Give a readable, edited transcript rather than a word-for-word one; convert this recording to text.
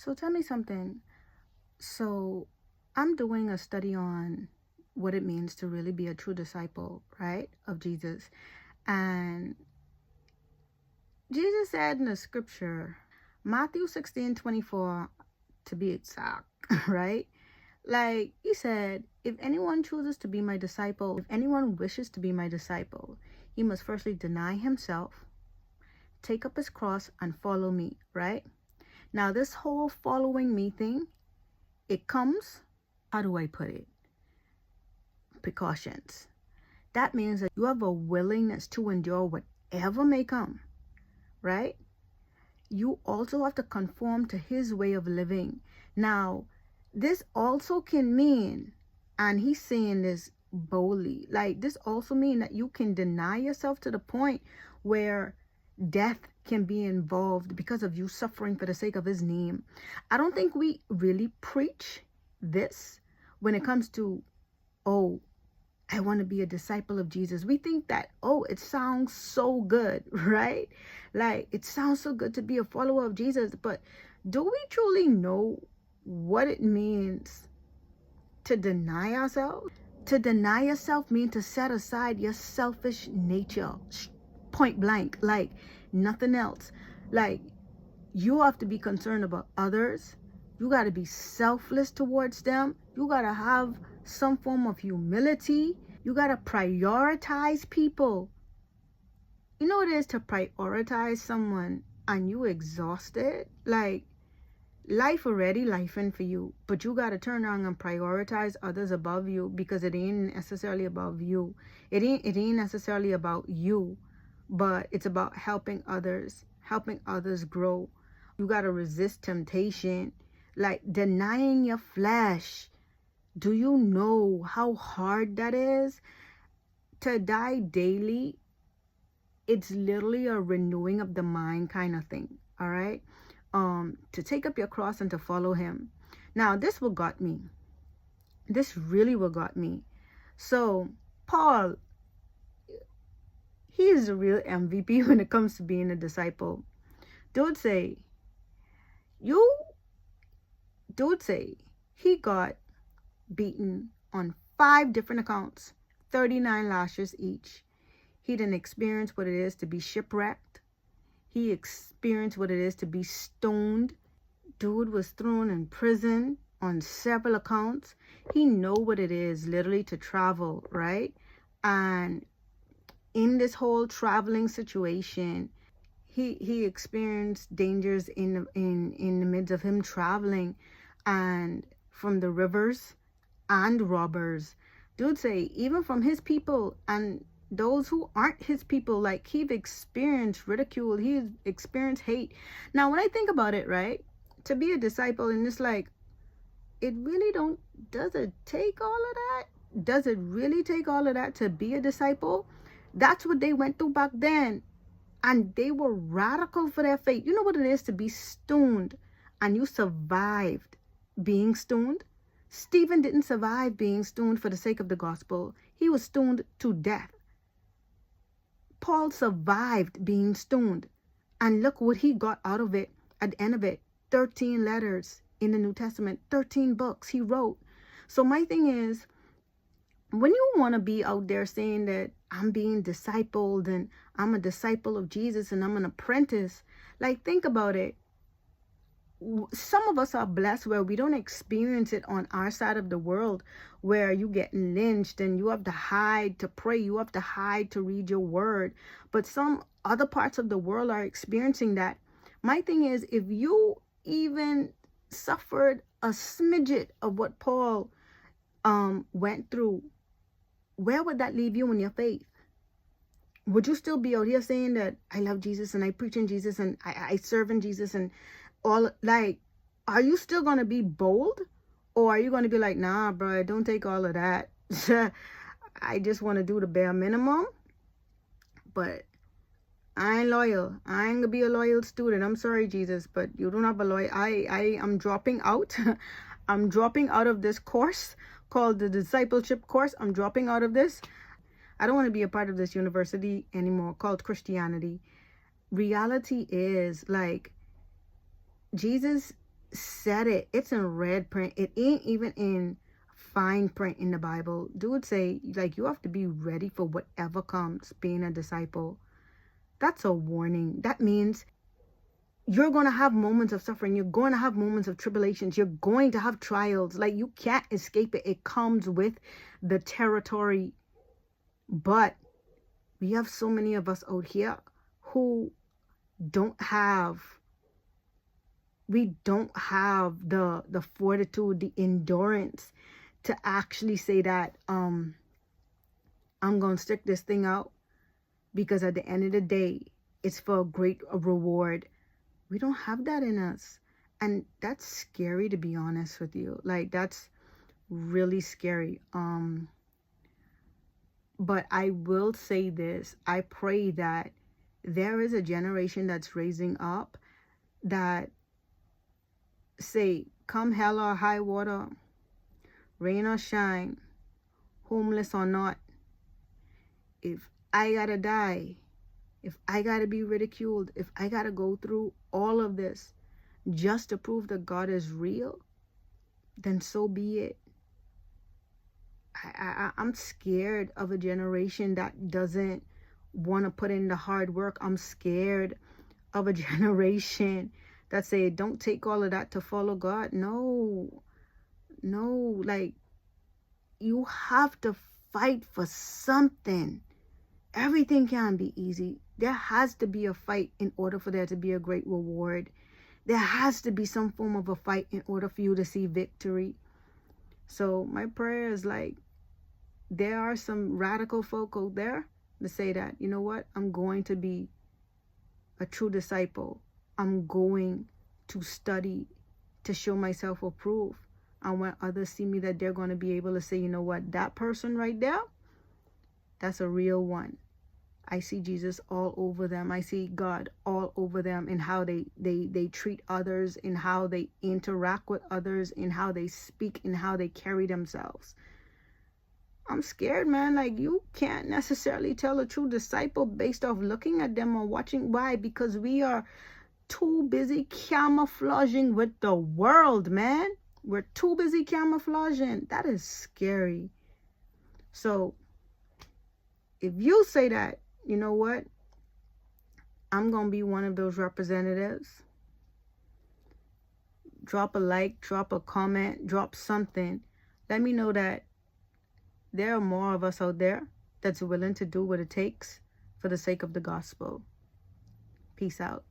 So tell me something. So I'm doing a study on what it means to really be a true disciple, right, of Jesus. And Jesus said in the scripture, Matthew 16:24, to be exact, right? Like he said, if anyone chooses to be my disciple, if anyone wishes to be my disciple, he must firstly deny himself, take up his cross, and follow me, right? Now, this whole following me thing, it comes, how do I put it? Precautions. That means that you have a willingness to endure whatever may come, right? You also have to conform to his way of living. Now, this also can mean, and he's saying this boldly, like this also mean that you can deny yourself to the point where death can be involved because of you suffering for the sake of his name. I don't think we really preach this when it comes to, oh, I want to be a disciple of Jesus. We think that, oh, it sounds so good, right? Like, it sounds so good to be a follower of Jesus. But do we truly know what it means to deny ourselves? To deny yourself means to set aside your selfish nature, point blank, like nothing else. Like, you have to be concerned about others. You got to be selfless towards them. You got to have some form of humility. You got to prioritize people. You know what it is to prioritize someone and you exhausted? Like, life already lifing for you, but you got to turn around and prioritize others above you because it ain't necessarily about you. It ain't necessarily about you, but it's about helping others grow. You got to resist temptation, like denying your flesh. Do you know how hard that is? To die daily, it's literally a renewing of the mind kind of thing, all right? To take up your cross and to follow him. Now, this what got me. This really what got me. So, Paul, he is a real MVP when it comes to being a disciple. Dude say he got beaten on 5 different accounts, 39 lashes each. He didn't experience what it is to be shipwrecked. He experienced what it is to be stoned. Dude was thrown in prison on several accounts. He know what it is literally to travel, right? And in this whole traveling situation, he experienced dangers in the midst of him traveling, and from the rivers and robbers. Dude say even from his people and those who aren't his people, like he've experienced ridicule, he's experienced hate. Now when I think about it, right, to be a disciple, and it's like, it really don't, does it take all of that? Does it really take all of that to be a disciple? That's what they went through back then, and they were radical for their faith. You know what it is to be stoned, and you survived being stoned? Stephen didn't survive being stoned for the sake of the gospel. He was stoned to death. Paul survived being stoned, and look what he got out of it at the end of it. 13 letters in the New Testament, 13 books he wrote. So my thing is, when you want to be out there saying that I'm being discipled and I'm a disciple of Jesus and I'm an apprentice, like, think about it. Some of us are blessed where we don't experience it on our side of the world, where you get lynched and you have to hide to pray, you have to hide to read your word. But some other parts of the world are experiencing that. My thing is, if you even suffered a smidget of what Paul went through, where would that leave you in your faith? Would you still be out here saying that I love Jesus and I preach in Jesus and I serve in Jesus and all? Like, are you still going to be bold, or are you going to be like, nah, bro, don't take all of that. I just want to do the bare minimum, but I ain't loyal. I ain't gonna be a loyal student. I'm sorry, Jesus, but you don't have a loyal. I am dropping out. I'm dropping out of this course called the discipleship course. I'm dropping out of this. I don't want to be a part of this university anymore called Christianity. Reality is, like, Jesus said it. It's in red print. It ain't even in fine print in the Bible. Dude say, like, you have to be ready for whatever comes being a disciple. That's a warning. That means you're going to have moments of suffering. You're going to have moments of tribulations. You're going to have trials. Like, you can't escape it. It comes with the territory. But we have so many of us out here who don't have the fortitude, the endurance to actually say that I'm going to stick this thing out, because at the end of the day, it's for a great reward. We don't have that in us. And that's scary, to be honest with you. Like, that's really scary. But I will say this. I pray that there is a generation that's raising up that say, come hell or high water, rain or shine, homeless or not, if I gotta die, if I gotta be ridiculed, if I gotta go through all of this just to prove that God is real, then so be it. I'm scared of a generation that doesn't want to put in the hard work. I'm scared of a generation that say, don't take all of that to follow God. No, like, you have to fight for something. Everything can't be easy. There has to be a fight in order for there to be a great reward. There has to be some form of a fight in order for you to see victory. So my prayer is, like, there are some radical folk out there to say that, you know what, I'm going to be a true disciple. I'm going to study to show myself approved. And when others see me, that they're going to be able to say, you know what, that person right there, that's a real one. I see Jesus all over them. I see God all over them in how they treat others, in how they interact with others, in how they speak, in how they carry themselves. I'm scared, man. Like, you can't necessarily tell a true disciple based off looking at them or watching. Why? Because we are too busy camouflaging with the world, man. We're too busy camouflaging. That is scary. So if you say that, you know what, I'm going to be one of those representatives, drop a like, drop a comment, drop something. Let me know that there are more of us out there that's willing to do what it takes for the sake of the gospel. Peace out.